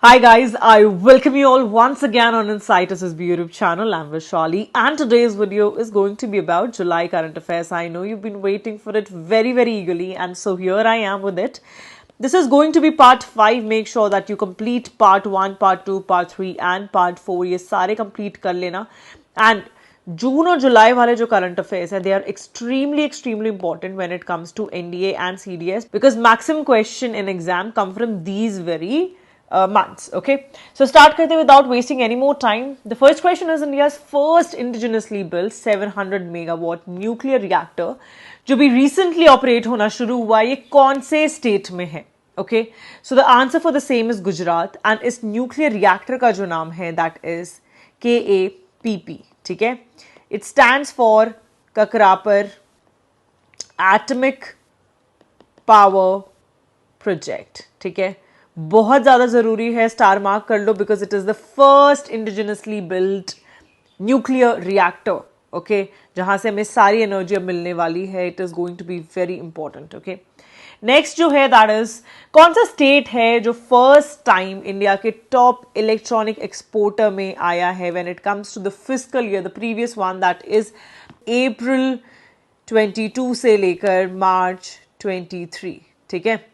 Hi guys, I welcome you all once again on Insight's YouTube channel. I'm Vishali and today's video is going to be about July current affairs. I know you've been waiting for it very eagerly and so here I am with it. This is going to be part 5. Make sure that you complete part 1, part 2, part 3 and part 4. ये सारे complete कर लेना. And June और July वाले जो current affairs है, they are extremely important when it comes to NDA and CDS because maximum question in exam come from these very months. Okay, so start karte without wasting any more time. The first question is India's first indigenously built 700 megawatt nuclear reactor जो भी recently operate होना शुरू हुआ ये कौन से state में है? Okay, so the answer for the same is Gujarat and इस nuclear reactor का जो नाम है that is KAPP. ठीक है, it stands for Kakrapar Atomic Power Project. ठीक है, बहुत ज़्यादा ज़रूरी है, स्टार मार्क कर लो because it is the first indigenously built nuclear reactor. Okay, जहाँ से हमें सारी एनर्जी अब मिलने वाली है. It is going to be very important. Okay, next जो है दैट इज कौन सा स्टेट है जो फर्स्ट टाइम इंडिया के टॉप इलेक्ट्रॉनिक एक्सपोर्टर में आया है when it comes to the fiscal year, the previous one that is April 22 से लेकर मार्च 23. ठीक है,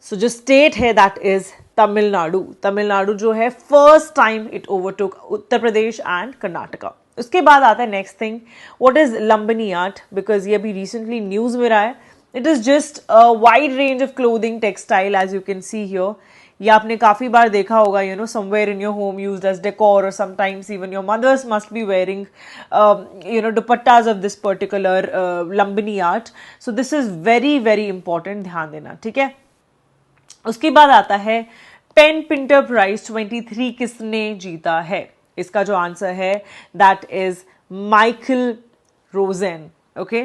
सो जो स्टेट है दैट इज तमिलनाडु. तमिलनाडु जो है first time it overtook Uttar Pradesh and Karnataka. उसके बाद आता है next thing, what is Lambani art, because ये अभी रिसेंटली न्यूज में रहा है. It is just a wide range of clothing textile as you can see here. ये आपने काफी बार देखा होगा, you know, somewhere in your home used as decor और sometimes even your mothers must be wearing you know dupattas of this particular Lambani art. So this is very important, ध्यान देना. ठीक है, उसके बाद आता है पेन पिंटर प्राइज 23 किसने जीता है? इसका जो आंसर है that is Michael Rosen. Okay,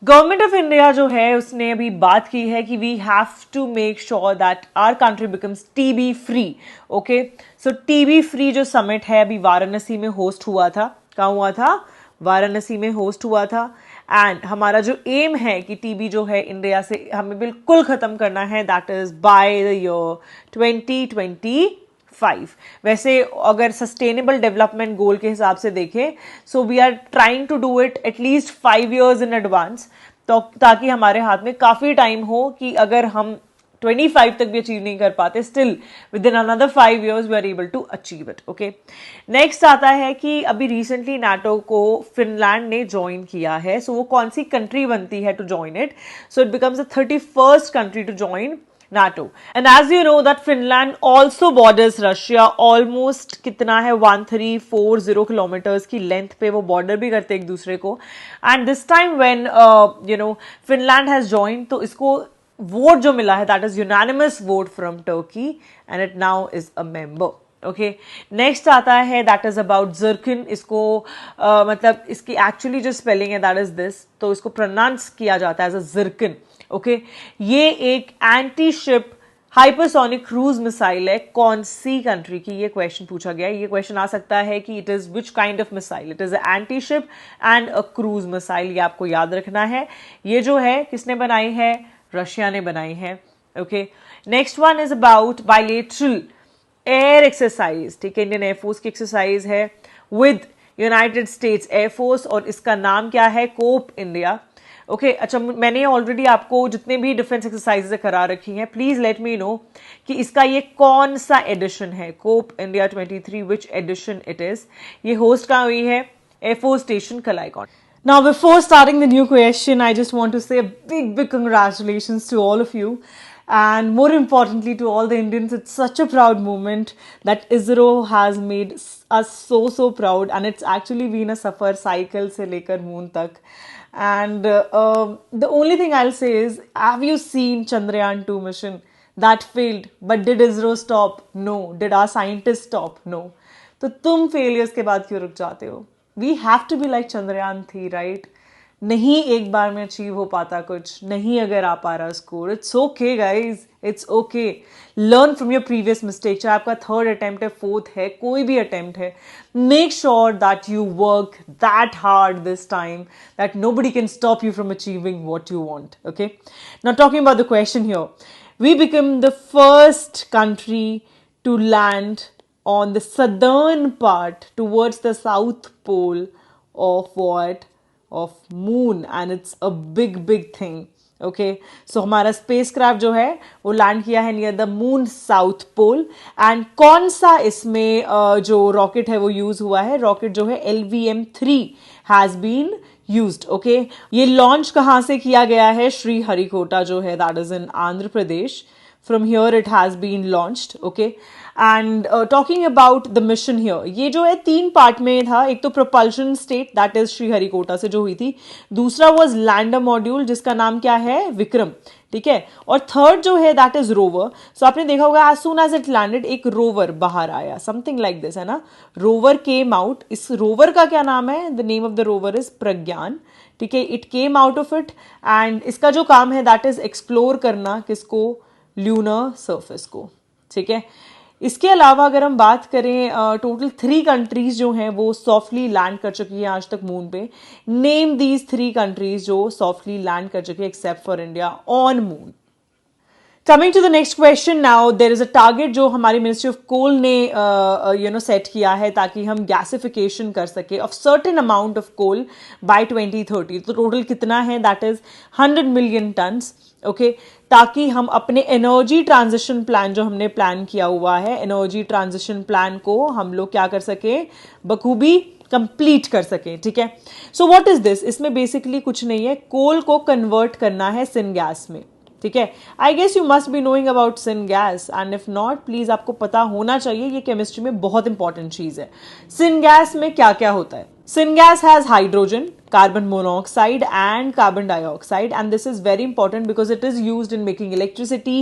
government of India जो है उसने अभी बात की है कि we have to make sure that our country becomes TB free. Okay, so TB free जो समिट है अभी वाराणसी में होस्ट हुआ था. कहाँ हुआ था? वाराणसी में होस्ट हुआ था. एंड हमारा जो एम है कि टीबी जो है इंडिया से हमें बिल्कुल खत्म करना है, that is by the year 2025. वैसे अगर सस्टेनेबल डेवलपमेंट गोल के हिसाब से देखें, so we are trying to do it at least 5 years in advance, तो ताकि हमारे हाथ में काफ़ी टाइम हो कि अगर हम 25 तक भी अचीव नहीं कर पाते, still within another 5 years we are able to achieve it. Okay, next आता है कि अभी रिसेंटली नाटो को फिनलैंड ने ज्वाइन किया है. सो वो कौन सी कंट्री बनती है to join it? So it becomes the 31st country to join NATO. And as you know that Finland also borders Russia. Almost कितना है 1340 किलोमीटर्स की लेंथ पे वो बॉर्डर भी करते एक दूसरे को. And this time when you know Finland has join, तो इसको वोट जो मिला है that is unanimous vote from Turkey and it now is a member. Okay, next आता है दैट इज अबाउट जर्किन. इसको मतलब इसकी एक्चुअली जो स्पेलिंग है दैट इज दिस, तो इसको प्रोनाउंस किया जाता है एज अ जर्किन. ओके, ये एक anti ship hypersonic cruise missile है. कौन सी कंट्री की? ये क्वेश्चन पूछा गया. ये क्वेश्चन आ सकता है कि it is which kind of missile. It is anti ship and a cruise missile. ये आपको याद रखना है. ये जो है किसने बनाई है? रशिया ने बनाई है. Okay, next one is about bilateral air exercise. ठीक है, इंडियन एयरफोर्स की एक्सरसाइज है विद यूनाइटेड स्टेट्स एयरफोर्स और इसका नाम क्या है? Cope India. ओके, अच्छा, मैंने ऑलरेडी आपको जितने भी डिफेंस एक्सरसाइजेज करा रखी हैं, प्लीज लेट मी नो कि इसका ये कौन सा एडिशन है. Cope India 23, which edition it is. ये होस्ट कहाँ हुई है? एयरफोर्स स्टेशन कलाईगॉन. Now, before starting the new question, I just want to say a big congratulations to all of you. And more importantly to all the Indians, it's such a proud moment that ISRO has made us so proud. And it's actually been a safar cycle se lekar moon tak. And the only thing I'll say is, have you seen Chandrayaan 2 mission? That failed. But did ISRO stop? No. Did our scientists stop? No. तो तुम failures के बाद क्यों रुक जाते हो? We have to be like Chandrayaan 3, right? नहीं एक बार में अचीव हो पाता कुछ, नहीं अगर आ पा रहा score. It's okay guys, it's okay. Learn from your previous mistake. चाहे आपका 3rd अटेम्प्ट है, 4th है, कोई भी अटेम्प्ट है, make sure that you work that hard this time that nobody can stop you from achieving what you want. Okay, now talking about the question here. we became the first country to land on the southern part towards the south pole of what? Of moon, and it's a big thing. Okay, so हमारा spacecraft जो है वो land किया है near the moon south pole. And कौन सा इसमें जो रॉकेट है वो यूज हुआ है? रॉकेट जो है LVM-3 has been used. Okay, ये लॉन्च कहाँ से किया गया है? श्री हरिकोटा जो है that is in Andhra Pradesh. From here it has been launched. Okay, and talking about the mission here, ये जो है 3 पार्ट में था. एक तो propulsion state that is Sriharikota से जो हुई थी, दूसरा was lander module जिसका नाम क्या है? विक्रम. ठीक है, और थर्ड जो है दैट इज रोवर. सो आपने देखा होगा as soon as it landed एक रोवर बाहर आया, समथिंग लाइक दिस, है ना? Rover came out. इस रोवर का क्या नाम है? The name of the rover is Pragyan. ठीक है, it came out of it and इसका जो काम है दैट इज एक्सप्लोर करना किसको? ल्यूनर सरफेस को. ठीक है, इसके अलावा अगर हम बात करें टोटल 3 कंट्रीज जो हैं वो सॉफ्टली लैंड कर चुकी हैं आज तक मून पे. नेम दीज 3 कंट्रीज जो सॉफ्टली लैंड कर चुकी है except for India on moon. Coming to the next question now, there is a target जो हमारी मिनिस्ट्री ऑफ कोल ने सेट किया है ताकि हम गैसिफिकेशन कर सके of certain amount of coal by 2030. तो टोटल कितना है? That is 100 million tons. Okay, ताकि हम अपने एनर्जी ट्रांजिशन प्लान जो हमने प्लान किया हुआ है, एनर्जी ट्रांजिशन प्लान को हम लोग क्या कर सके? बखूबी कंप्लीट कर सके. ठीक है, सो व्हाट इज दिस? इसमें बेसिकली कुछ नहीं है, कोल को कन्वर्ट करना है सिन गैस में. ठीक है, I guess you must be knowing about syn gas and if not please आपको पता होना चाहिए, ये केमिस्ट्री में बहुत इंपॉर्टेंट चीज है. सिन गैस में क्या क्या होता है? Syn gas has hydrogen, carbon monoxide and carbon dioxide, and this is very important because it is used in making electricity,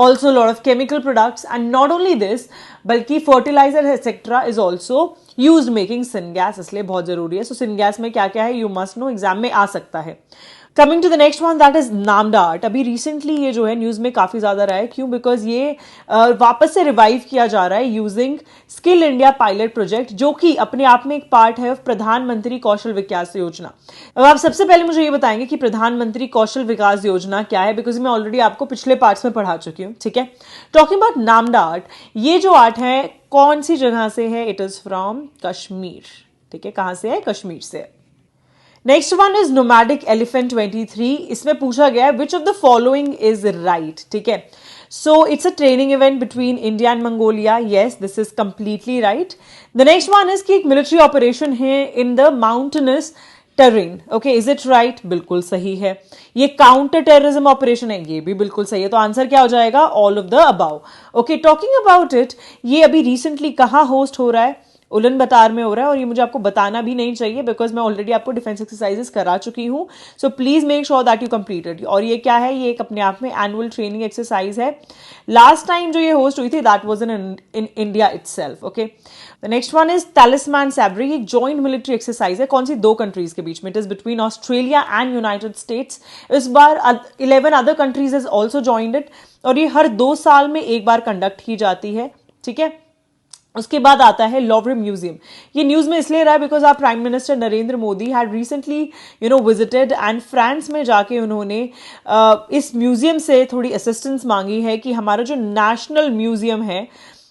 also a lot of chemical products, and not only this बल्कि fertilizer etc is also used making syngas. इसलिए बहुत जरूरी है. So syngas में क्या क्या है you must know, exam में आ सकता है. Coming to the next one that is Namda art. अभी रिसेंटली ये जो है न्यूज में काफी ज्यादा रहा है. क्यों? बिकॉज ये वापस से रिवाइव किया जा रहा है using skill India pilot project, जो कि अपने आप में एक पार्ट है प्रधानमंत्री कौशल विकास योजना. अब आप सबसे पहले मुझे ये बताएंगे कि प्रधानमंत्री कौशल विकास योजना क्या है, बिकॉज मैं ऑलरेडी आपको पिछले पार्ट्स में पढ़ा चुकी हूँ. ठीक है, टॉकिंग अबाउट नामडा आर्ट, ये जो आर्ट है कौन सी जगह से है? It is from Kashmir. ठीक है, कहां से है? कश्मीर से. Next one is nomadic elephant 23. इसमें पूछा गया है which of the following is right. ठीक है, so it's a training event between India and Mongolia. Yes, this is completely right. The next one is कि एक मिलिट्री ऑपरेशन है in the mountainous terrain. Okay, is it right? बिल्कुल सही है. ये counter terrorism operation है, ये भी बिल्कुल सही है. तो आंसर क्या हो जाएगा? All of the above. Okay, talking about it, ये अभी रिसेंटली कहाँ होस्ट हो रहा है? उलन बतार में हो रहा है, और ये मुझे आपको बताना भी नहीं चाहिए बिकॉज मैं ऑलरेडी आपको डिफेंस एक्सरसाइजेस करा चुकी हूँ. So please make sure that you completed. और ये क्या है? ये एक अपने आप में एनुअल ट्रेनिंग एक्सरसाइज है. लास्ट टाइम जो ये होस्ट हुई थी that was in India itself. Okay, the next one is Talisman Sabre. एक जॉइंट मिलिट्री एक्सरसाइज है. कौन सी? 2 कंट्रीज के बीच में. It is between Australia and United states. इस बार 11 other countries has also joined it, और ये हर 2 साल में एक बार कंडक्ट की जाती है. ठीक है, उसके बाद आता है लॉवरे म्यूजियम. ये न्यूज में इसलिए रहा है बिकॉज आप prime minister Narendra Modi had recently visited and France में जाके उन्होंने इस म्यूजियम से थोड़ी असिस्टेंस मांगी है कि हमारा जो नेशनल म्यूजियम है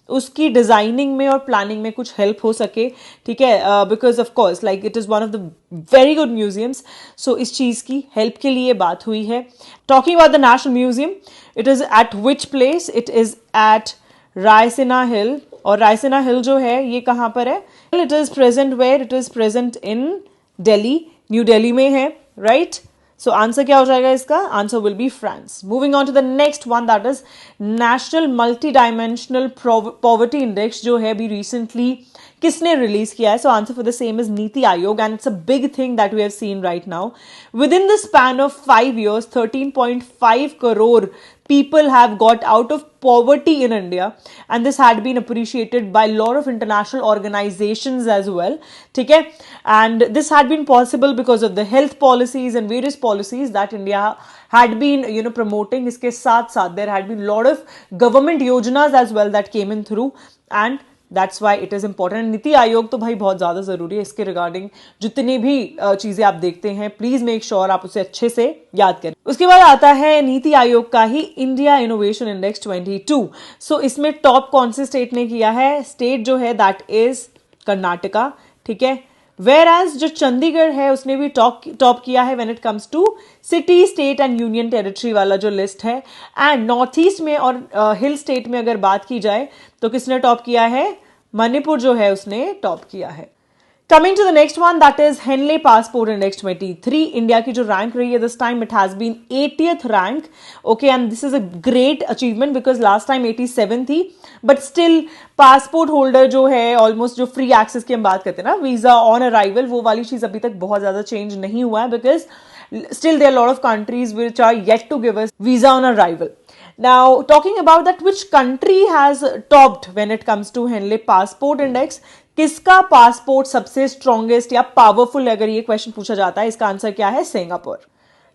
उसकी डिजाइनिंग में और प्लानिंग में कुछ हेल्प हो सके. ठीक है, because of course like it is one of the very good museums. सो इस चीज की हेल्प के लिए बात हुई है. Talking about the national museum, it is at which place? It is at Raisina hill. और रायसीना हिल जो है ये कहां पर है? It is present where? It is present in Delhi, new Delhi में है. राइट, सो आंसर क्या हो जाएगा इसका? Answer will be France. Moving on to the next one that is National Multi Dimensional Poverty Index, जो है अभी रिसेंटली किसने रिलीज किया है? So answer for the same is NITI Aayog, and it's a big thing that we have seen right now. Within the span of 5 years 13.5 crore people have got out of poverty in India, and this had been appreciated by a lot of international organizations as well. ठीक है, and this had been possible because of the health policies and various policies that India had been promoting. इसके साथ साथ there had been a lot of government योजनाs as well that came in through, and that's why it is important. NITI Aayog तो भाई बहुत ज्यादा जरूरी है. इसके रिगार्डिंग जितनी भी चीजें आप देखते हैं, प्लीज मेक श्योर आप उसे अच्छे से याद करें. उसके बाद आता है नीति आयोग का ही इंडिया इनोवेशन इंडेक्स 22. सो इसमें टॉप कौन से स्टेट ने किया है? स्टेट जो है दैट इज कर्नाटका. ठीक है. वेयर एज जो चंडीगढ़ है उसने भी टॉप किया है when it comes to city, state and union territory वाला जो लिस्ट है. एंड नॉर्थ ईस्ट में और हिल स्टेट में अगर बात की जाए तो किसने टॉप किया है? मणिपुर जो है उसने टॉप किया है. Coming to the next one, that is Henley Passport Index 23. India की जो रैंक रही है this time it has been 80th rank. Okay, and this is a great achievement because last time 87 थी. But still passport holder जो है almost जो free access की हम बात करते हैं ना, visa on arrival, वो वाली चीज अभी तक बहुत ज्यादा change नहीं हुआ है because still there are a lot of countries which are yet to give us visa on arrival. Now, talking about that, which country has topped when it comes to Henley Passport Index? किसका passport सबसे strongest या powerful, अगर ये question पूछा जाता है, इसका answer क्या है? Singapore.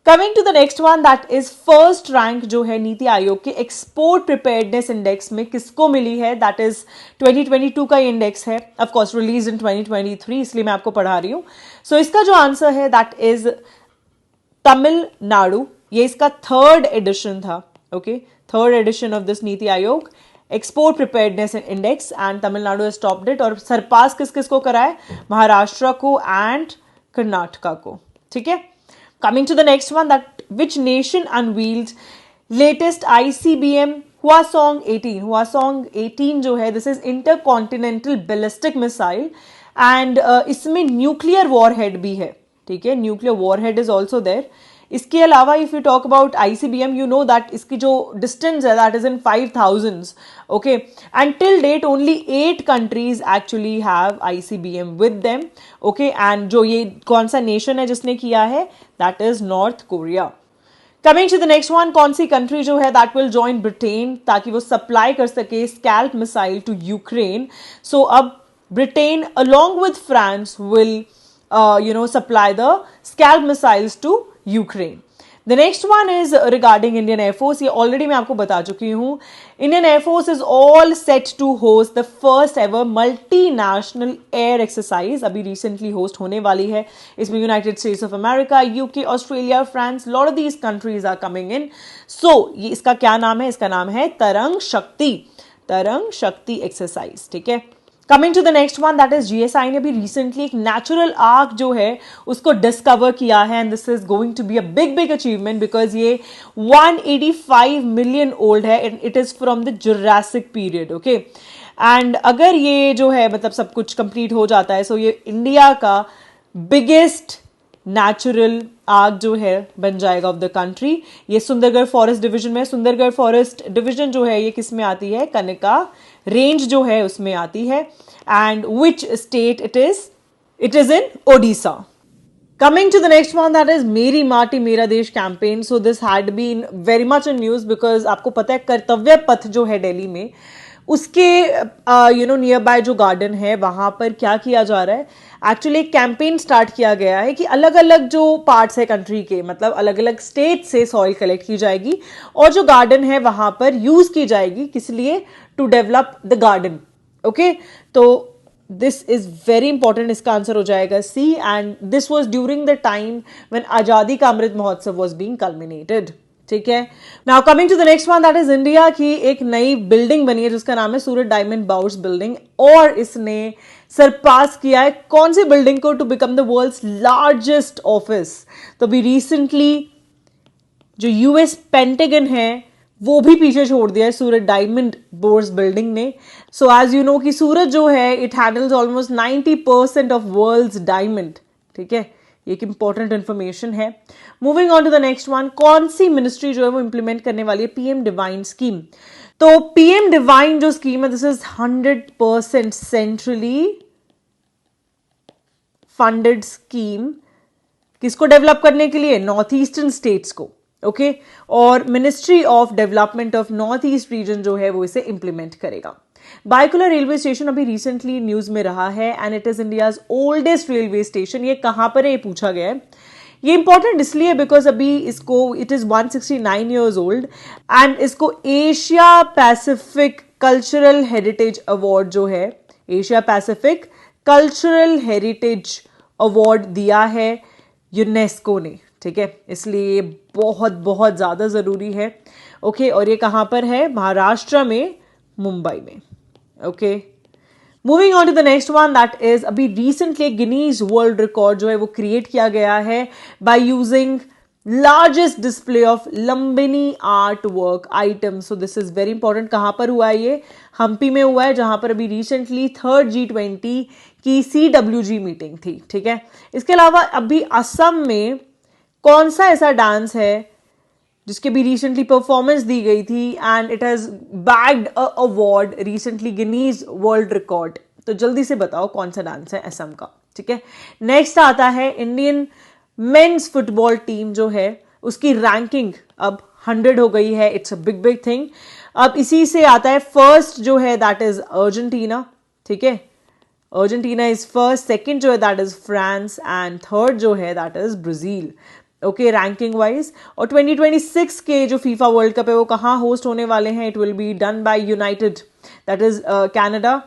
Coming to the next one, that is first rank जो है नीति आयोग के एक्सपोर्ट प्रिपेयर्डनेस इंडेक्स में किसको मिली है? दैट इज 2022 का इंडेक्स है, ऑफ कोर्स रिलीज इन 2023, इसलिए मैं आपको पढ़ा रही हूं. सो इसका जो आंसर है दैट इज तमिलनाडु. ये इसका थर्ड एडिशन था. Okay, third edition of this NITI Aayog export preparedness index and Tamil Nadu has topped it. और सरपास किस किस को करा है? महाराष्ट्र को एंड कर्नाटका को. ठीक है. Coming to the next one, that which nation unveiled latest ICBM Hwasong 18. Hwasong 18 जो है this is intercontinental ballistic missile and इसमें न्यूक्लियर वॉरहेड भी है. ठीक है, nuclear warhead is also there. इसके अलावा if you talk about ICBM, you know that इसकी जो डिस्टेंस है that is in 5000. Okay, and till date only 8 countries actually have ICBM with them. Okay, and जो ये कौन सा नेशन है जिसने किया है? That is North Korea. Coming to the next one, कौन सी कंट्री जो है दैट विल जॉइन ब्रिटेन ताकि वो सप्लाई कर सके स्कैल्प मिसाइल टू यूक्रेन. सो अब Britain along with France will supply the scalp missiles to Ukraine. The next one is regarding Indian Air Force. ये already मैं आपको बता चुकी हूँ. Indian Air Force is all set to host the first ever multinational air exercise. अभी recently host होने वाली है. इसमें United States of America, UK, Australia, France, lot of these countries are coming in. So ये इसका क्या नाम है? इसका नाम है तरंग शक्ति. तरंग शक्ति एक्सरसाइज. ठीक है. Coming to the next one, that is GSI ने भी रिसेंटली एक नेचुरल आर्क जो है उसको डिस्कवर किया है and this is going to be a big achievement because ये 185 मिलियन ओल्ड है. It is from the Jurassic period. Okay, and अगर ये जो है मतलब सब कुछ कंप्लीट हो जाता है सो ये इंडिया का बिगेस्ट नेचुरल आर्क जो है बन जाएगा ऑफ द कंट्री. ये सुंदरगढ़ फॉरेस्ट डिवीजन में. सुंदरगढ़ फॉरेस्ट डिवीजन जो है ये किस में आती है? कनिका रेंज जो है उसमें आती है. And which state it is in Odisha. Coming to the next one, that is मेरी Maati Mera Desh campaign. So this had been very much in news because आपको पता है कर्तव्य पथ जो है दिल्ली में उसके नियर बाय जो गार्डन है वहां पर क्या किया जा रहा है? एक्चुअली एक कैंपेन स्टार्ट किया गया है कि अलग अलग जो पार्ट्स है कंट्री के, मतलब अलग अलग स्टेट से सॉइल कलेक्ट की जाएगी और जो गार्डन है वहां पर यूज की जाएगी. किस लिए? To develop the garden. Okay, तो दिस इज वेरी इंपॉर्टेंट. इसका आंसर हो जाएगा C. And this was during the time when Azadi ka Amrit Mahotsav was being culminated. ठीक है. Now coming to the next one, that is India की एक नई बिल्डिंग बनी है जिसका नाम है सूरत डायमंड बाउर्स बिल्डिंग और इसने सरपास किया है कौन सी बिल्डिंग को? To become the world's largest office. तो अभी रिसेंटली जो US पेंटागन है वो भी पीछे छोड़ दिया है सूरत डायमंड बोर्स बिल्डिंग ने. सो एज यू नो कि सूरत जो है it handles almost 90% of world's diamond. ठीक है, एक इंपॉर्टेंट इंफॉर्मेशन है. Moving on to the next one, कौन सी मिनिस्ट्री जो है वो इंप्लीमेंट करने वाली है PM डिवाइन स्कीम? तो PM डिवाइन जो स्कीम है this is 100% centrally funded scheme. किसको डेवलप करने के लिए? नॉर्थ ईस्टर्न स्टेट्स को. ओके, और ministry of development of north east region जो है वो इसे इंप्लीमेंट करेगा. बायकुला रेलवे स्टेशन अभी रिसेंटली न्यूज में रहा है and it is India's oldest railway station. ये कहां पर है ये पूछा गया है. ये इंपॉर्टेंट इसलिए बिकॉज अभी इसको it is 169 years old and इसको Asia Pacific cultural heritage award जो है Asia Pacific cultural heritage award दिया है यूनेस्को ने, ठीक है, इसलिए ये बहुत बहुत ज़्यादा ज़रूरी है। ओके, और ये कहाँ पर है? महाराष्ट्र में, मुंबई में। Okay, moving on to the next one, that is अभी रिसेंटली गिनीज वर्ल्ड रिकॉर्ड जो है वो क्रिएट किया गया है by using largest display of Lambani art work item. So this is very important. कहाँ पर हुआ है ये? हम्पी में हुआ है, जहां पर अभी रिसेंटली थर्ड G20 की CWG मीटिंग थी, ठीक है। इसके अलावा अभी असम में कौन सा ऐसा डांस है जिसके भी रिसेंटली परफॉर्मेंस दी गई थी and it has bagged a award recently Guinness world record? तो जल्दी से बताओ कौन सा डांस है असम का, ठीक है। नेक्स्ट आता है इंडियन मेंस फुटबॉल टीम जो है उसकी रैंकिंग अब 100 हो गई है। It's a big big thing. अब इसी से आता है फर्स्ट जो है दैट इज अर्जेंटीना, ठीक है। अर्जेंटीना इज फर्स्ट, सेकंड जो है that is France and third जो है that is Brazil. Okay, ranking wise. और 2026 के जो फीफा वर्ल्ड कप है वो कहाँ होस्ट होने वाले हैं? It will be done by United, that is Canada,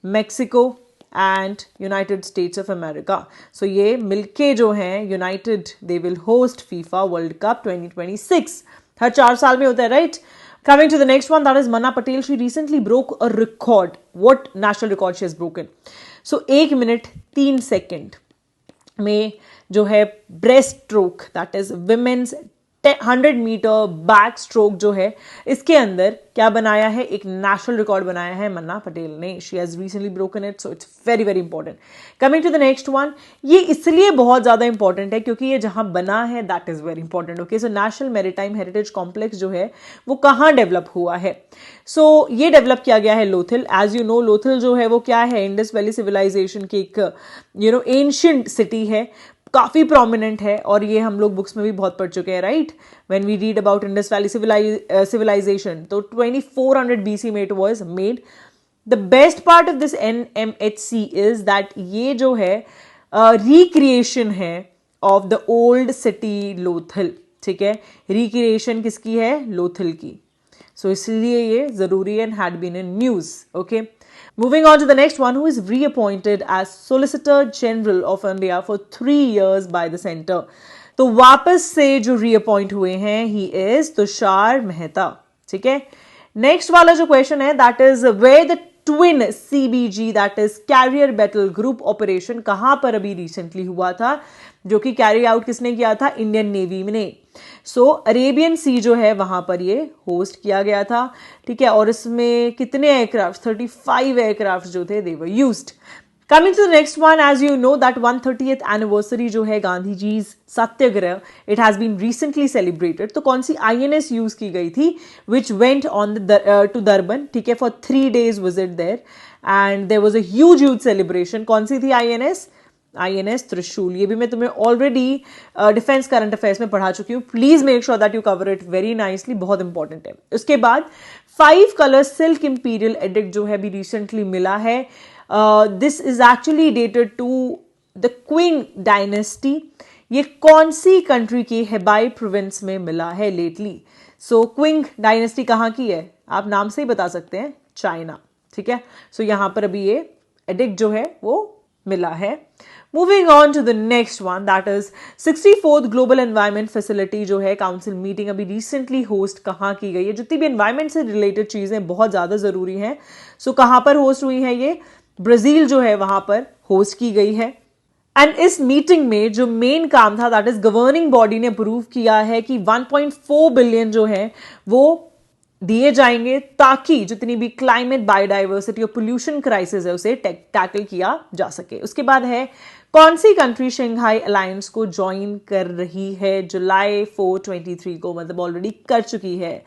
Mexico and United States of America. So ये मिलके जो हैं United, they will host FIFA World Cup 2026। हर 4 साल में होता है, right? Coming to the next one, that is Mana Patel. She recently broke a record. What national record she has broken? So 1 minute 3 second में जो है breast stroke, that is women's 100 metre back stroke जो है, इसके अंदर क्या बनाया है? एक नेशनल रिकॉर्ड बनाया है मन्ना पटेल ने। She has recently broken it, so it's very very important. Coming to the next one, ये इसलिए बहुत ज्यादा इंपॉर्टेंट है क्योंकि ये जहां बना है that is very important. Okay, so national maritime heritage complex जो है वो कहाँ डेवलप हुआ है? सो ये डेवलप किया गया है Lothal. As you know, Lothal जो है वो क्या है? इंडस वैली सिविलाइजेशन की एक एंशिएंट सिटी है, काफी प्रोमिनेंट है, और ये हम लोग बुक्स में भी बहुत पढ़ चुके हैं, right? When we read about Indus Valley civilisation, तो 2400 BC में it was made. The best part of this NMHC is that ये जो है रिक्रिएशन है of the old city Lothal, ठीक है। रिक्रिएशन किसकी है? लोथल की। सो इसलिए ये जरूरी है, had been in news. Okay, moving on to the next one, who is reappointed as Solicitor General of India for 3 years by the center. तो वापस से जो reappoint हुए हैं, he is तुषार मेहता, ठीक है। नेक्स्ट वाला जो क्वेश्चन है that is where the twin CBG that is carrier battle group operation कहां पर अभी रिसेंटली हुआ था, जो कि कैरी आउट किसने किया था? इंडियन नेवी ने। सो अरेबियन सी जो है वहां पर ये होस्ट किया गया था, ठीक है। और इसमें कितने एयरक्राफ्ट? 35 एयरक्राफ्ट जो थे they were used. Coming to the next one, as you know that 130th anniversary जो है Gandhi ji Satyagraha, it has been recently celebrated. तो कौन सी INS यूज की गई थी? Which went on to Durban, ठीक है, for 3 days visit there and there was a huge celebration. कौन सी थी INS त्रिशूल। ये भी मैं तुम्हें ऑलरेडी डिफेंस करंट अफेयर्स में पढ़ा चुकी हूँ। Please make sure that you cover it very nicely, बहुत इंपॉर्टेंट है। उसके बाद 5 कलर सिल्क इंपीरियल एडिक्ट जो है भी रिसेंटली मिला है। This is actually dated to the Qing dynasty. ये कौन सी कंट्री की हेबाई प्रोविंस में मिला है लेटली? सो क्विंग डायनेस्टी कहाँ की है? आप नाम से ही बता सकते हैं, चाइना, ठीक है। सो यहां पर अभी ये एडिक्ट जो है वो मिला है। Moving on to the next one, that is 64th global environment facility जो है काउंसिल मीटिंग अभी रिसेंटली होस्ट कहाँ की गई है? जितनी भी एनवायरमेंट से रिलेटेड चीजें बहुत ज्यादा जरूरी हैं, सो कहां पर होस्ट हुई है? ये ब्राजील जो है वहां पर होस्ट की गई है। एंड इस मीटिंग में जो मेन काम था दैट इज गवर्निंग बॉडी ने अप्रूव किया है कि 1.4 बिलियन जो है वो दिए जाएंगे ताकि जितनी भी क्लाइमेट, बायोडाइवर्सिटी और पोल्यूशन क्राइसिस है उसे टैकल किया जा सके। उसके बाद है कौन सी कंट्री शंघाई अलायंस को ज्वाइन कर रही है जुलाई 4, 2023 को, मतलब ऑलरेडी कर चुकी है?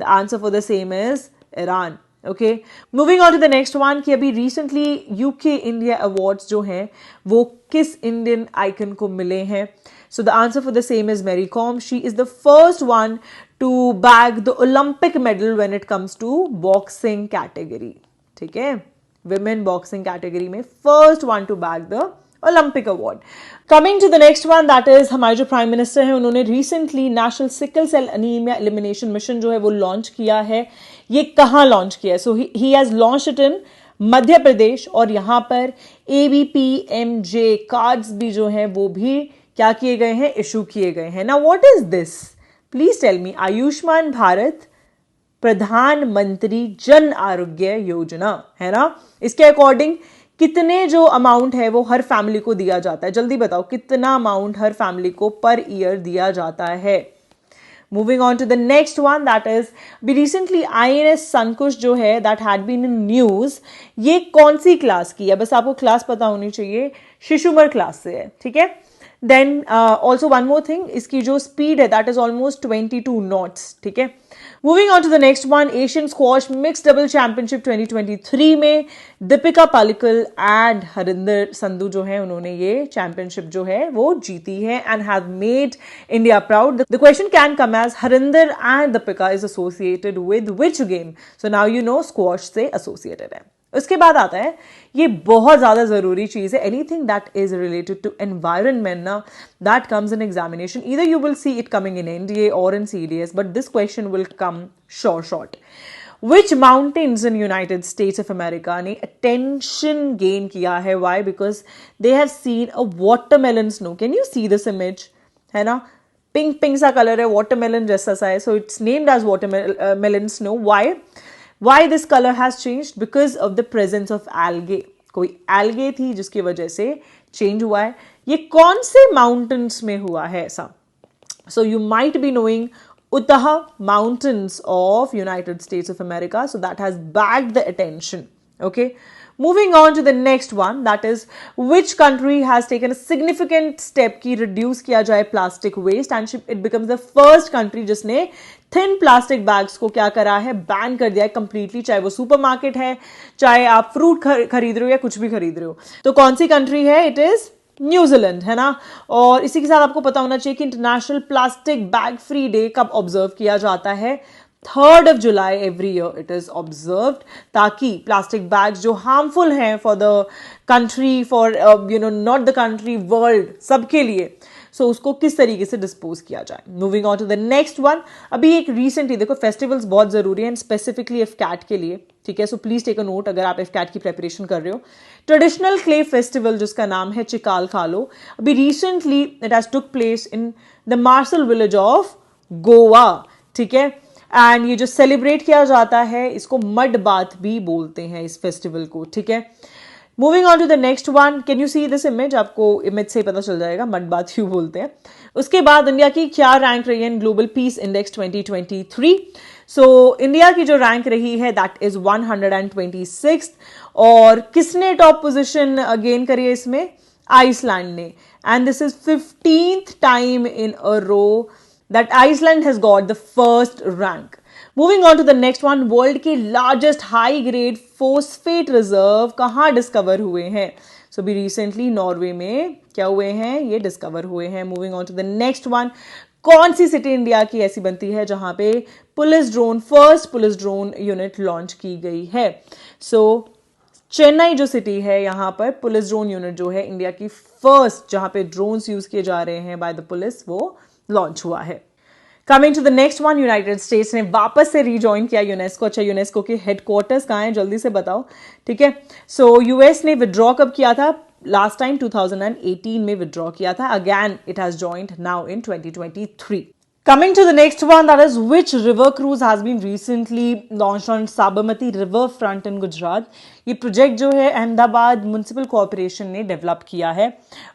The answer for the same is Iran. Okay, moving on to the next one कि अभी रिसेंटली यूके इंडिया अवार्ड्स जो हैं वो किस इंडियन आइकन को मिले हैं? So the answer for the same is Mary Kom. She is the first one to bag the Olympic medal when it comes to boxing category, ठीक है। Women boxing category में first one to bag the Olympic award. Coming to the next one, that is हमारे जो prime minister हैं उन्होंने recently national sickle cell anaemia elimination mission जो है वो लॉन्च किया है। ये कहाँ लॉन्च किया है? So he has launch it in Madhya Pradesh, और यहां पर ABPMJ कार्ड्स भी जो हैं वो भी क्या किए गए हैं, इशू किए गए हैं. Now what is this, please tell me. Ayushman Bharat Pradhanmantri Jan Arogya Yojana है ना. इसके अकॉर्डिंग कितने जो अमाउंट है वो हर फैमिली को दिया जाता है, जल्दी बताओ कितना अमाउंट हर फैमिली को पर ईयर दिया जाता है. Moving on to the next one, that is be recently INS Sankush जो है that had been in news. ये कौन सी क्लास की है, बस आपको क्लास पता होनी चाहिए, शिशुमर क्लास से है, ठीक है. Then also one more thing, इसकी जो स्पीड है दैट इज ऑलमोस्ट 22 नॉट्स, ठीक है. Moving on to the next one, Asian squash mixed double championship 2023 में दीपिका पालिकल एंड हरिंदर संधू जो है उन्होंने ये चैंपियनशिप जो है वो जीती है and have made India proud. The question can come as Harinder and Dipika is associated with which game. So now you know squash से एसोसिएटेड है. उसके बाद आता है, ये बहुत ज्यादा जरूरी चीज है, anything that is related to environment ना, that comes in examination. Either you will see it coming in NDA और in CDS, but this question will come short. Which mountains in United States of America ने attention gain किया है? Why? Because they have seen a watermelon snow. Can you see this image? है ना, pink pink सा colour है, watermelon जैसा सा है, so it's named as watermelon snow. Why this color has changed? Because of the presence of algae. कोई algae थी जिसकी वजह से change हुआ है. ये कौन से mountains में हुआ है ऐसा? So you might be knowing Uttaha Mountains of United States of America. So that has bagged the attention. Okay. Moving on to the next one, that is which country has taken a significant step की reduce किया जाए plastic waste and it becomes the first country जिसने thin plastic bags को क्या करा है, ban कर दिया है कंप्लीटली. चाहे वो सुपरमार्केट है, चाहे आप फ्रूट खरीद रहे हो या कुछ भी खरीद रहे हो. तो कौन सी कंट्री है? इट इज न्यूजीलैंड, है ना. और इसी के साथ आपको पता होना चाहिए कि international plastic bag free day कब ऑब्जर्व किया जाता है? 3rd of July every year it is observed, ताकि प्लास्टिक बैग्स जो हार्मफुल हैं for the country, for not the country, world, सबके लिए, सो उसको किस तरीके से डिस्पोज किया जाए. Moving on to the next one, अभी एक रिसेंटली देखो, फेस्टिवल्स बहुत जरूरी है स्पेसिफिकली FCAT के लिए, ठीक है. So please take a note अगर आप FCAT की प्रेपरेशन कर रहे हो. ट्रेडिशनल क्ले फेस्टिवल जिसका नाम है चिकाल खालो, अभी recently it has took place in the Marcel village of Goa, okay है. एंड ये जो सेलिब्रेट किया जाता है इसको मड बाथ भी बोलते हैं इस फेस्टिवल को, ठीक है. Moving on to the next one, can you see this image? आपको इमेज से पता चल जाएगा मड बाथ क्यों बोलते हैं. उसके बाद इंडिया की क्या रैंक रही है in global peace index 2023. So India की जो रैंक रही है दैट इज 126. और किसने टॉप पोजिशन गेन करी है इसमें? आइसलैंड ने. And this is 15th time in a row that Iceland has got the first rank. Moving on to the next one, world के largest high grade phosphate reserve कहाँ discover हुए हैं? सो भी recently Norway में क्या हुए हैं, ये डिस्कवर हुए हैं. Moving on to the next one, कौन सी सिटी इंडिया की ऐसी बनती है जहां पे first police drone unit launch की गई है? सो चेन्नई जो सिटी है, यहां पर पुलिस ड्रोन यूनिट जो है इंडिया की फर्स्ट, जहां पे ड्रोन्स यूज किए जा रहे हैं बाय द पुलिस, वो लॉन्च हुआ है. Coming to the next one, United States ने वापस से रीजॉइन किया यूनेस्को. अच्छा, यूनेस्को के हेडक्वार्टर्स कहाँ हैं जल्दी से बताओ, ठीक है. सो यूएस ने विड्रॉ कब किया था? लास्ट टाइम 2018 में विड्रॉ किया था. Again it has joined now in 2023. Coming to the next one, that is which river cruise has been recently launched on Sabarmati river front in Gujarat. ये project जो है Ahmedabad municipal corporation ने develop किया है.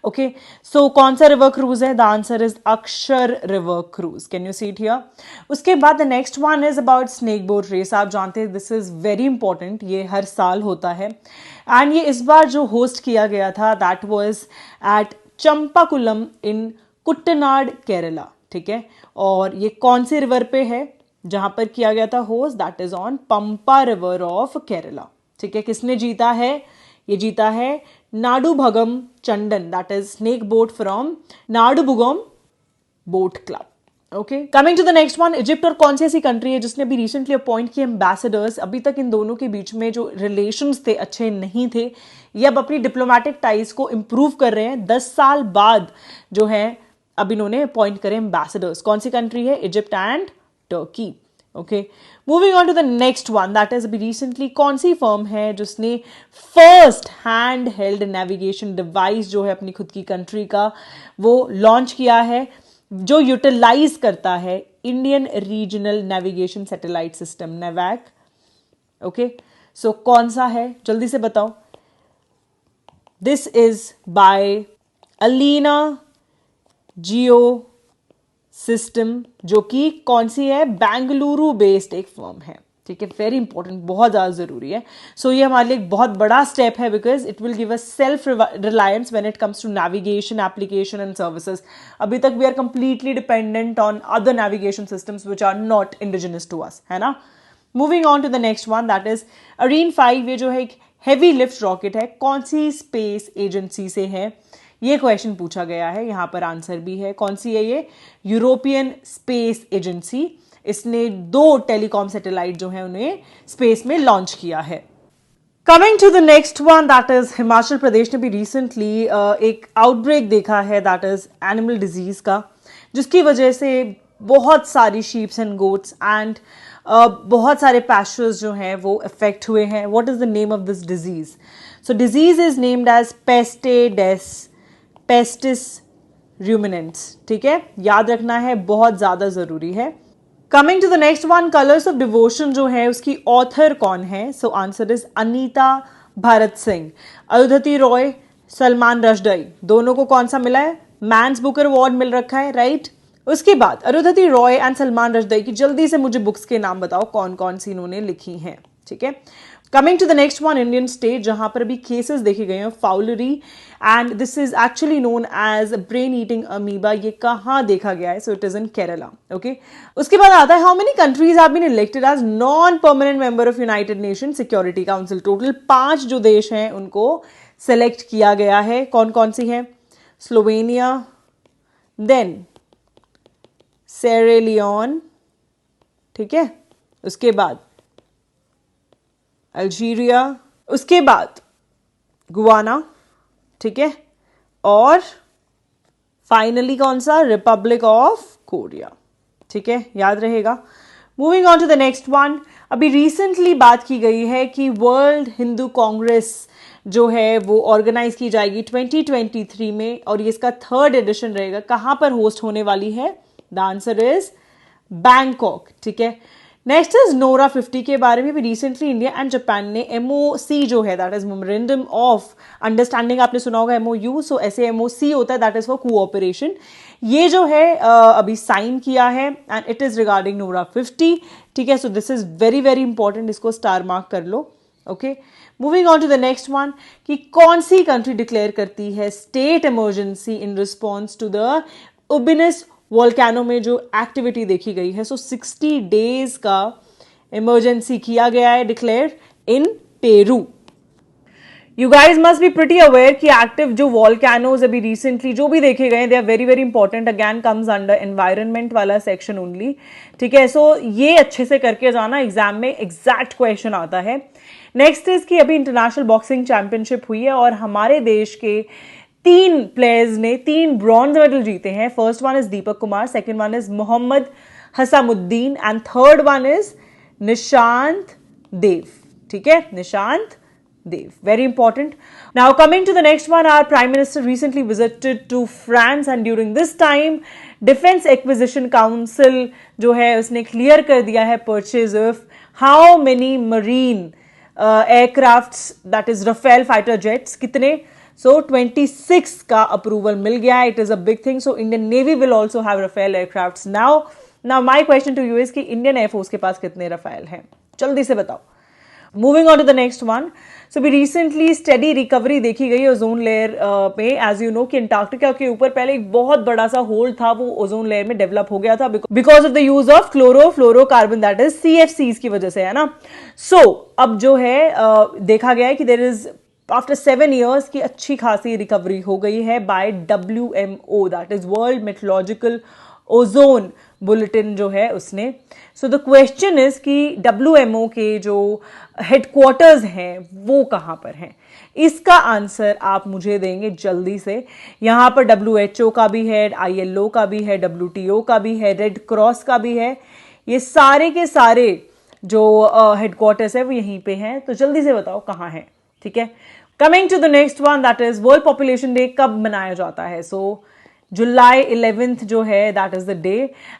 Okay, so कौन सा river cruise है? The answer is Akshar river cruise. Can you see it here? उसके बाद the next one is about snake boat race. आप जानते हैं दिस इज वेरी इंपॉर्टेंट, ये हर साल होता है. एंड ये इस बार जो होस्ट किया गया था दैट वाज एट चंपाकुलम इन कुट्टनाड केरला, ठीक है. और ये कौन से रिवर पे है जहां पर किया गया था host? That is on Pampa river of Kerala, ठीक है. किसने जीता है? ये जीता है Nadubhagam Chundan, that is snake boat from Nadubhagam boat club. Okay, coming to the next one, Egypt और कौन सी ऐसी कंट्री है जिसने भी रिसेंटली अपॉइंट किए एम्बेसडर्स? अभी तक इन दोनों के बीच में जो रिलेशंस थे अच्छे नहीं थे, ये अब अपनी डिप्लोमेटिक टाइज को इंप्रूव कर रहे हैं. 10 साल बाद जो है अब इन्होंने अपॉइंट करे एम्बेसडर्स. कौन सी कंट्री है? Egypt and Turkey. Okay, moving on to the next one, that is अभी रिसेंटली कौन सी फर्म है जिसने first hand held navigation device जो है अपनी खुद की कंट्री का वो लॉन्च किया है, जो यूटिलाइज करता है Indian regional navigation satellite system NavIC. Okay, so कौन सा है जल्दी से बताओ। दिस इज बाय अलीना जियो सिस्टम, जो कि कौन सी है, बेंगलुरु बेस्ड एक फर्म है। ठीक है, वेरी इंपॉर्टेंट, बहुत ज़्यादा ज़रूरी है। सो ये हमारे लिए एक बहुत बड़ा स्टेप है because it will give us self reliance when it comes to navigation application and services. अभी तक we are completely dependent on other navigation systems which are not indigenous to us, है ना। Moving on to the next one, that is Ariane 5। ये जो है एक heavy lift rocket है, कौन सी स्पेस एजेंसी से है, ये क्वेश्चन पूछा गया है। यहां पर आंसर भी है, कौन सी है ये, यूरोपियन स्पेस एजेंसी। इसने 2 टेलीकॉम सैटेलाइट जो है उन्हें स्पेस में लॉन्च किया है। Coming to the next one, that is Himachal Pradesh ने भी रिसेंटली एक आउटब्रेक देखा है, दैट इज एनिमल डिजीज का, जिसकी वजह से बहुत सारी शीप्स एंड गोट्स एंड बहुत सारे पैस्चर्स जो हैं वो इफेक्ट हुए हैं। What is the name of this disease? So disease is named as pestis ruminants. ठीक है, याद रखना है, बहुत ज्यादा जरूरी है। Coming to the next one, colours of devotion जो है उसकी ऑथर कौन है? So answer is Anita Bharat Singh. Arundhati Roy, Salman Rushdie, दोनों को कौन सा मिला है? मैन्स बुकर अवार्ड मिल रखा है, राइट। उसके बाद अरुंधति रॉय एंड सलमान रश्दी की जल्दी से मुझे बुक्स के नाम बताओ कौन कौन सी इन्होंने लिखी हैं। ठीक है, coming to the next one, Indian state जहां पर अभी केसेस देखे गए हैं fowleri and this is actually known as brain eating amoeba. ये कहां देखा गया है? So it is in Kerala. Okay, उसके बाद आता है how many countries have been elected as non permanent member of United Nation Security Council. Total 5 जो देश हैं उनको सेलेक्ट किया गया है। कौन कौन सी है? स्लोवेनिया, देन सेरेलियन, ठीक है, उसके बाद अल्जीरिया, उसके बाद गुआना, ठीक है, और फाइनली कौन सा? Republic of Korea. ठीक है, याद रहेगा। Moving on to the next one, अभी रिसेंटली बात की गई है कि वर्ल्ड हिंदू कांग्रेस जो है वो ऑर्गेनाइज की जाएगी 2023 में और ये इसका 3rd एडिशन रहेगा। कहां पर होस्ट होने वाली है? The answer is Bangkok. ठीक है, नेक्स्ट इज नोरा 50 के बारे में भी रिसेंटली इंडिया एंड जापान ने MOC जो है that is memorandum of understanding, आपने सुना होगा MOU, सो ऐसे MOC होता है दैट इज फॉर कोऑपरेशन। ये जो है अभी साइन किया है and it is regarding Nora 50। ठीक है, so this is very very important, इसको स्टार मार्क कर लो। Okay, moving on to the next one, कि कौन सी कंट्री डिक्लेयर करती है state emergency in response to the Ubinas volcano में जो एक्टिविटी देखी गई है। सो 60 डेज का इमरजेंसी किया गया है declare in Peru. You guys must be pretty aware कि एक्टिव जो वॉल्केनोज अभी रिसेंटली जो भी देखे गए they are very very important, again comes under environment वाला सेक्शन ओनली। ठीक है, सो ये अच्छे से करके जाना, एग्जाम में एग्जैक्ट क्वेश्चन आता है। नेक्स्ट इज कि अभी इंटरनेशनल बॉक्सिंग चैंपियनशिप हुई है और हमारे देश के 3 प्लेयर्स ने 3 ब्रॉन्ज मेडल जीते हैं। First one is Deepak Kumar, second one is Mohammed Hussamuddin and third one is Nishant Dev. ठीक है, निशांत देव, very important. Now coming to the next one, our Prime Minister recently visited to France and during this time Defense Acquisition Council जो है उसने clear कर दिया है purchase of how many marine aircrafts, that is Rafale fighter jets, कितने? So 26 का approval मिल गया है. It is a big thing. So Indian Navy will also have Rafale aircrafts now. Now my question to you is कि Indian Air Force के पास कितने Rafale हैं? जल्दी से बताओ. Moving on to the next one. So भी recently steady recovery देखी गई ओजोन लेयर पे. As you know कि अंटार्कटिका के ऊपर पहले एक बहुत बड़ा सा होल था, वो ओजोन लेयर में डेवलप हो गया था because of the use of chlorofluorocarbon, that is CFCs की वजह से, है ना. सो अब जो है देखा गया है कि देयर इज आफ्टर 7 years की अच्छी खासी रिकवरी हो गई है by WMO, that is world meteorological ozone bulletin जो है उसने. सो द क्वेश्चन इज कि WMO के जो हेडक्वार्टर्स हैं वो कहाँ पर हैं. इसका आंसर आप मुझे देंगे जल्दी से. यहाँ पर WHO का भी है, ILO का भी है, WTO का भी है, रेड क्रॉस का भी है. ये सारे के सारे जो हेडक्वार्टर्स है वो यहीं पे हैं, तो जल्दी से बताओ कहाँ है, ठीक है। Coming to the next one, that is world population day कब मनाया जाता है? सो जुलाई 11th जो है that is the day,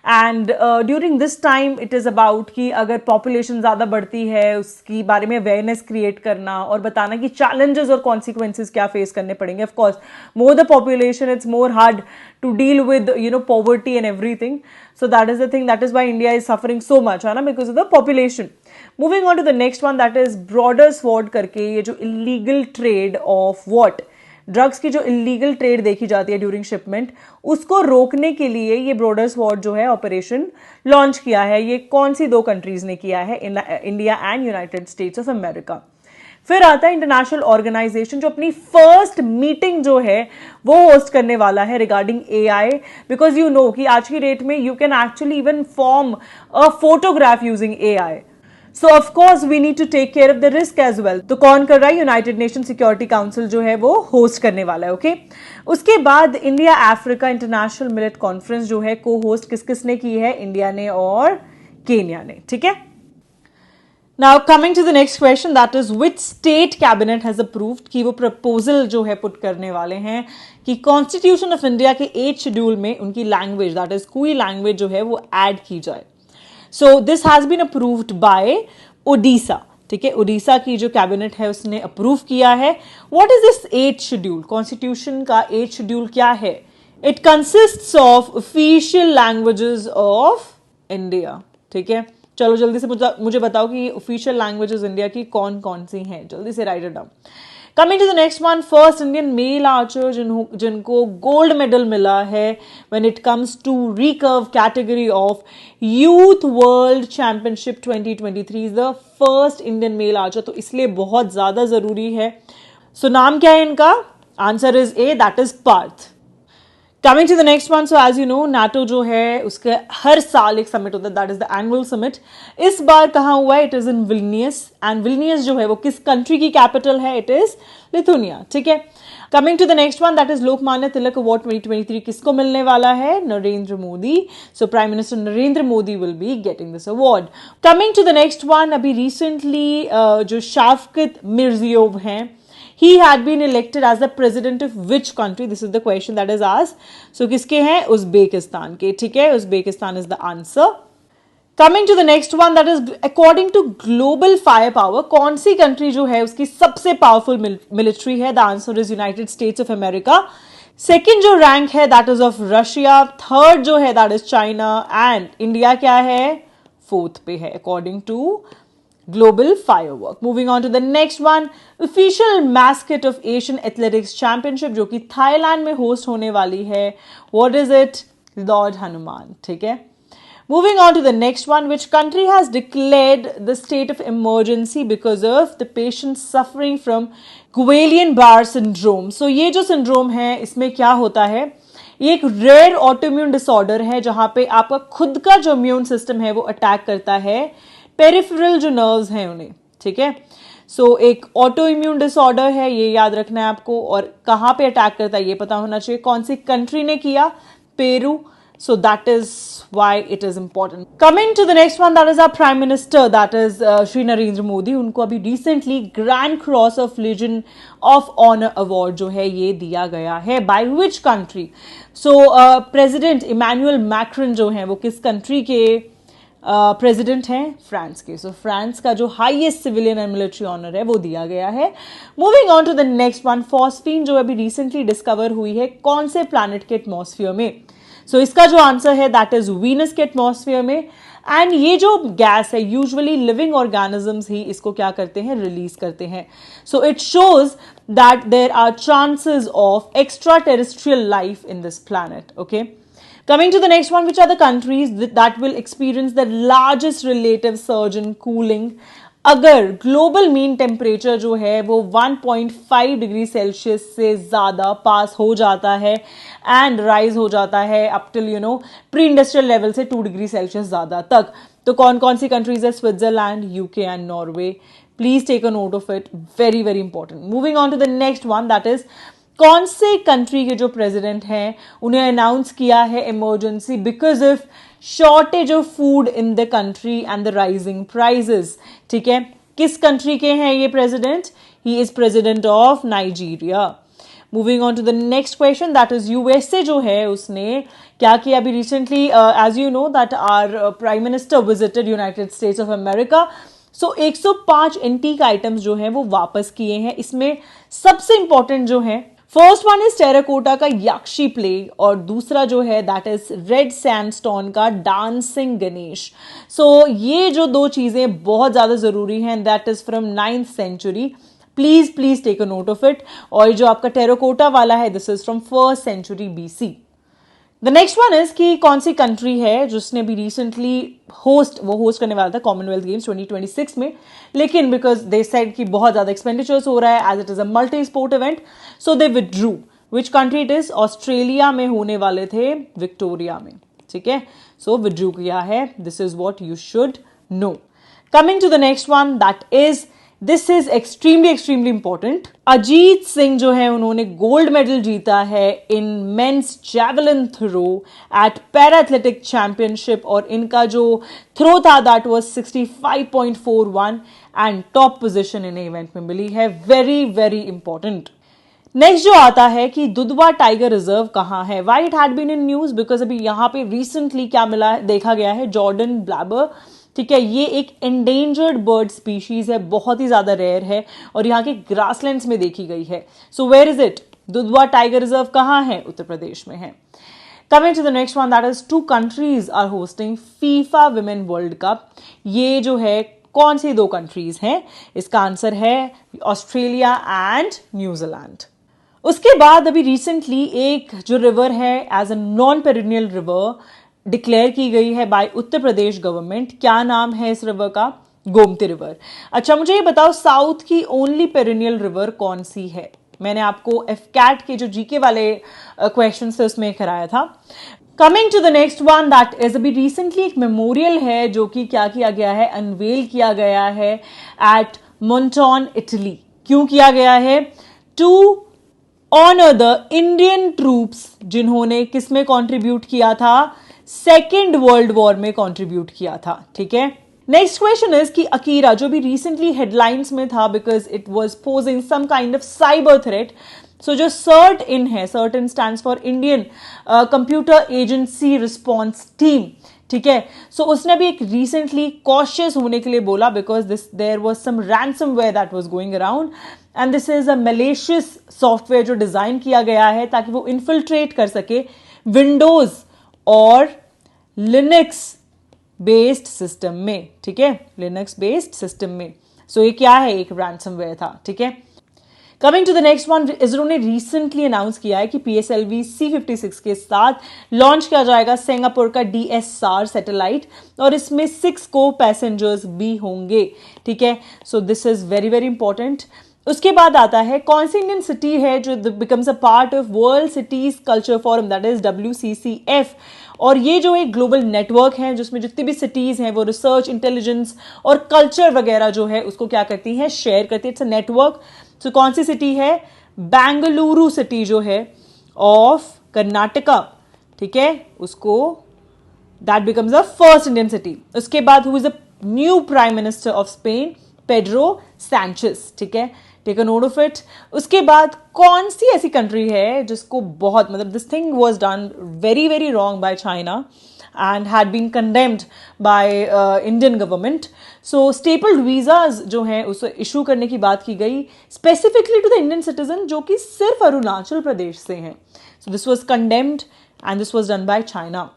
and during this time it is about कि अगर पॉपुलेशन ज्यादा बढ़ती है उसकी बारे में अवेयरनेस क्रिएट करना और बताना कि चैलेंजेस और कॉन्सिक्वेंसेस क्या फेस करने पड़ेंगे। Of course more the population it's more hard to deal with poverty and everything, so that is the thing, that is why India is suffering so much, है ना, because of the population. Moving on to the next one, that is border sword करके, ये जो illegal trade of what, drugs की जो illegal trade देखी जाती है ड्यूरिंग शिपमेंट, उसको रोकने के लिए ये बॉर्डर स्वॉर्ड जो है ऑपरेशन लॉन्च किया है। ये कौन सी दो कंट्रीज ने किया है? India and United States of America. फिर आता है इंटरनेशनल ऑर्गेनाइजेशन जो अपनी फर्स्ट मीटिंग जो है वो होस्ट करने वाला है regarding AI, because you know कि आज की डेट में you can actually even form a photograph using AI, so of course we need to take care of the risk as well. तो कौन कर रहा है? यूनाइटेड नेशन सिक्योरिटी काउंसिल जो है वो होस्ट करने वाला है, ओके। उसके बाद India Africa international millet conference जो है को होस्ट किस किसने की है? इंडिया ने और केन्या ने, ठीक है। Now coming to the next question, that is which state cabinet has approved कि वो प्रपोजल जो है पुट करने वाले हैं कि कॉन्स्टिट्यूशन ऑफ इंडिया के 8th शेड्यूल में उनकी लैंग्वेज, दैट इज कोई लैंग्वेज जो है वो ऐड की जाए। So this has been approved by Odisha, ठीक है। ओडिशा की जो कैबिनेट है उसने अप्रूव किया है। What is this 8th schedule? Constitution का 8th शेड्यूल क्या है? It consists of official languages of India, ठीक है। चलो जल्दी से मुझे बताओ कि ऑफिशियल लैंग्वेजेस इंडिया की कौन कौन सी हैं, जल्दी से write it down. Coming to the next one, first Indian male archer जिनको गोल्ड मेडल मिला है when it comes to recurve category of youth world championship 2023 is the first Indian male archer, तो इसलिए बहुत ज्यादा जरूरी है। सो नाम क्या है इनका? Answer is A, that is Parth. Coming to the next one, so as you know NATO जो है उसके हर साल एक समिट होता है, that is the annual summit. इस बार कहाँ हुआ है? It is in Vilnius, and Vilnius जो है वो किस कंट्री की कैपिटल है? इट इज लिथुनिया, ठीक है। Coming to the next one, that is Lokmanya Tilak award 2023 किसको मिलने वाला है? Narendra Modi. So prime minister Narendra Modi will be getting this award. Coming to the next one, अभी रिसेंटली जो शाफकत मिर्जियोव हैं, he had been elected as the president of which country? This is the question that is asked. So किसके हैं? Uzbekistan के, ठीक है। Uzbekistan is the answer. Coming to the next one, that is according to global firepower, कौन सी country जो है उसकी सबसे पावरफुल मिलिट्री है? The answer is United States of America. Second जो रैंक है that is of Russia, third जो है that is China, and India क्या है? फोर्थ पे है according to global firework. Moving on to the next one, official mascot of Asian Athletics Championship जो कि थाईलैंड में होस्ट होने वाली है, what is it? Lord Hanuman, ठीक है। Moving on to the next one, which country has declared the state of emergency because of the patients suffering from Guillain-Barré syndrome? So ये जो syndrome है इसमें क्या होता है? ये एक रेयर ऑटोइम्यून डिसऑर्डर है जहां पे आपका खुद का जो इम्यून सिस्टम है वो अटैक करता है पेरिफेरल जो नर्व्स हैं उन्हें, ठीक है। सो एक ऑटो इम्यून डिसऑर्डर है, ये याद रखना है आपको, और कहां पे अटैक करता है ये पता होना चाहिए। कौन सी कंट्री ने किया? Peru. So that is why it is important. Coming to the next one, that is our prime minister, that is Shri Narendra Modi. उनको अभी recently Grand Cross of Legion of Honour award जो है ये दिया गया है। By which country? So president Emmanuel Macron जो है वो किस कंट्री के प्रेसिडेंट हैं? फ्रांस के। सो फ्रांस का जो highest civilian and military honour है वो दिया गया है। Moving on to the next one, phosphine जो अभी रिसेंटली डिस्कवर हुई है कौन से प्लैनेट के एटमॉस्फेयर में? सो इसका जो आंसर है दैट इज वीनस के एटमॉस्फेयर में। एंड ये जो गैस है यूजुअली लिविंग ऑर्गेनिजम्स ही इसको क्या करते हैं? रिलीज करते हैं। So it shows that there are chances of extra terrestrial life in this planet, okay. Coming to the next one, which are the countries that will experience the largest relative surge in cooling अगर global mean temperature जो है वो 1.5 degree Celsius से ज्यादा पास हो जाता है and rise हो जाता है up till pre industrial level से 2 डिग्री सेल्सियस ज्यादा तक। तो कौन कौन सी कंट्रीज है? Switzerland, UK and Norway. Please take a note of it, very very important. Moving on to the next one, that is कौन से कंट्री के जो प्रेसिडेंट हैं उन्हें अनाउंस किया है emergency because of shortage of food in the country and the rising prices. ठीक है, किस कंट्री के हैं ये president? He is president of Nigeria. Moving on to the next question, that is USA जो है उसने क्या किया अभी recently? As you know that our prime minister visited United States of America. So 105 antique items जो है वो वापस किए हैं। इसमें सबसे इंपॉर्टेंट जो है, फर्स्ट वन इज टेराकोटा का याक्षी प्लेग और दूसरा जो है दैट इज रेड सैंडस्टोन का डांसिंग गणेश। सो ये जो दो चीजें बहुत ज्यादा जरूरी हैं, that is from 9th century. Please take a note of it. और जो आपका टेराकोटा वाला है this is from 1st century BC. The next one is कि कौन सी कंट्री है जिसने भी रिसेंटली होस्ट करने वाला था कॉमनवेल्थ गेम्स 2026 में, लेकिन बिकॉज दे सेड कि बहुत ज्यादा एक्सपेंडिचर्स हो रहा है as it is a multi sport event, so they withdrew. Which country it is? Australia में होने वाले थे, विक्टोरिया में। ठीक है, सो विथड्रू किया है। This is what you should know. Coming to the next one, that is this is extremely important. Ajit Singh जो है उन्होंने गोल्ड मेडल जीता है in men's javelin throw at para athletic championship और इनका जो थ्रो था that was 65.41 and top position in event में मिली है। Very important. नेक्स्ट जो आता है कि दुधवा टाइगर रिजर्व कहाँ है? Why it had been in news? Because अभी यहाँ पे रिसेंटली क्या मिला है, देखा गया है जॉर्डन ब्लैबर। ठीक है, ये एक एंडेंजर्ड बर्ड स्पीशीज है, बहुत ही ज्यादा रेयर है और यहाँ के ग्रासलैंड्स में देखी गई है। So where is it? Dudhwa tiger reserve कहाँ है? उत्तर प्रदेश में है। Coming to the next one, that is 2 countries are hosting FIFA women world cup. ये जो है कौन सी 2 कंट्रीज हैं? इसका आंसर है ऑस्ट्रेलिया एंड न्यूजीलैंड। उसके बाद अभी रिसेंटली एक जो रिवर है as a non perennial river declare की गई है बाय उत्तर प्रदेश गवर्नमेंट। क्या नाम है इस रिवर का? गोमती रिवर। अच्छा, मुझे ये बताओ साउथ की ओनली पेरिनियल रिवर कौन सी है? मैंने आपको एफकैट के जो जीके वाले क्वेश्चन थे उसमें कराया था। Coming to the next one, that is अभी रिसेंटली एक मेमोरियल है जो कि क्या किया गया है, अनवेल किया गया है एट मोंटॉन इटली। क्यों किया गया है? To honour the Indian troops जिन्होंने किसमें कॉन्ट्रीब्यूट किया था? सेकेंड वर्ल्ड वॉर में कंट्रीब्यूट किया था। ठीक है, नेक्स्ट क्वेश्चन इज कि अकीरा जो भी रिसेंटली हेडलाइंस में था because it was posing some kind of cyber threat. So जो सर्ट इन है, CERT In stands for Indian computer agency response team. ठीक है, सो उसने भी एक रिसेंटली कॉशियस होने के लिए बोला because there was some ransomware that was going around and this is a malicious software जो डिजाइन किया गया है ताकि वो इन्फिल्ट्रेट कर सके विंडोज और लिनक्स बेस्ड सिस्टम में। ठीक है, लिनक्स बेस्ड सिस्टम में। सो ये क्या है? एक रैंसमवेयर था। ठीक है, coming to the next one, ISRO ने रिसेंटली अनाउंस किया है कि PSLV C56 के साथ लॉन्च किया जाएगा सिंगापुर का DSR सैटेलाइट और इसमें 6 को पैसेंजर्स भी होंगे। ठीक है, so this is very important. उसके बाद आता है कौन सी इंडियन सिटी है जो becomes a part of world cities culture forum, that is WCCF। और ये जो एक ग्लोबल नेटवर्क है जिसमें जितनी भी सिटीज हैं वो रिसर्च, इंटेलिजेंस और कल्चर वगैरह जो है उसको क्या करती है? शेयर करती है। It's a network. सो कौन सी सिटी है? बेंगलुरु सिटी जो है ऑफ कर्नाटका। ठीक है, उसको that becomes the first Indian city. उसके बाद who is the new prime minister of Spain? Pedro Sanchez. ठीक है, take a note of it. उसके बाद कौन सी ऐसी कंट्री है जिसको बहुत मतलब this thing was done very wrong by China and had been condemned by Indian government. So stapled visas जो हैं उसे इशू करने की बात की गई specifically to the Indian citizen जो कि सिर्फ अरुणाचल प्रदेश से हैं। So this was condemned and this was done by China.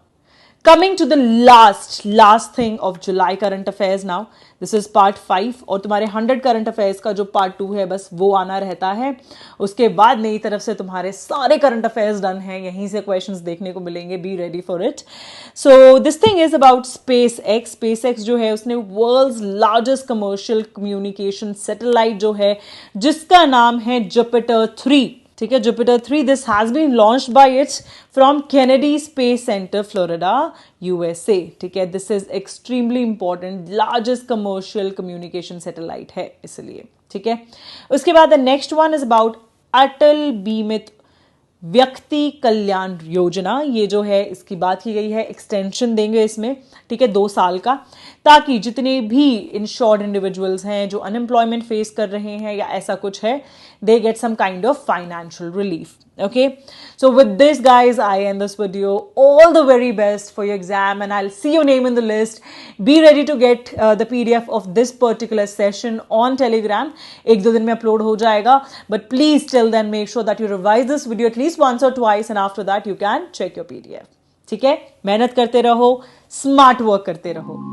Coming to the last thing of July current affairs now. This is part 5 और तुम्हारे 100 करंट अफेयर्स का जो पार्ट 2 है बस वो आना रहता है। उसके बाद मेरी तरफ से तुम्हारे सारे करंट अफेयर्स डन हैं, यहीं से क्वेश्चंस देखने को मिलेंगे। Be ready for it. So this thing is about SpaceX। SpaceX जो है उसने world's largest commercial communication satellite जो है जिसका नाम है जुपिटर 3। ठीक है, Jupiter 3 this has been launched by its from Kennedy Space Center Florida USA। ठीक है, this is extremely important, largest commercial communication satellite है इसलिए। ठीक है, उसके बाद the next one is about Atal Bimit व्यक्ति कल्याण योजना, ये जो है इसकी बात की गई है, एक्सटेंशन देंगे इसमें, ठीक है, 2 साल का, ताकि जितने भी इंश्योर्ड इंडिविजुअल्स हैं जो अनएम्प्लॉयमेंट फेस कर रहे हैं या ऐसा कुछ है, they get some kind of financial relief. Okay, so with this guys, I end this video. All the very best for your exam, and I'll see your name in the list. Be ready to get the PDF of this particular session on Telegram. एक दो दिन में upload हो जाएगा, but please till then make sure that you revise this video at least once or twice, and after that you can check your PDF. ठीक है, मेहनत करते रहो, स्मार्ट वर्क करते रहो.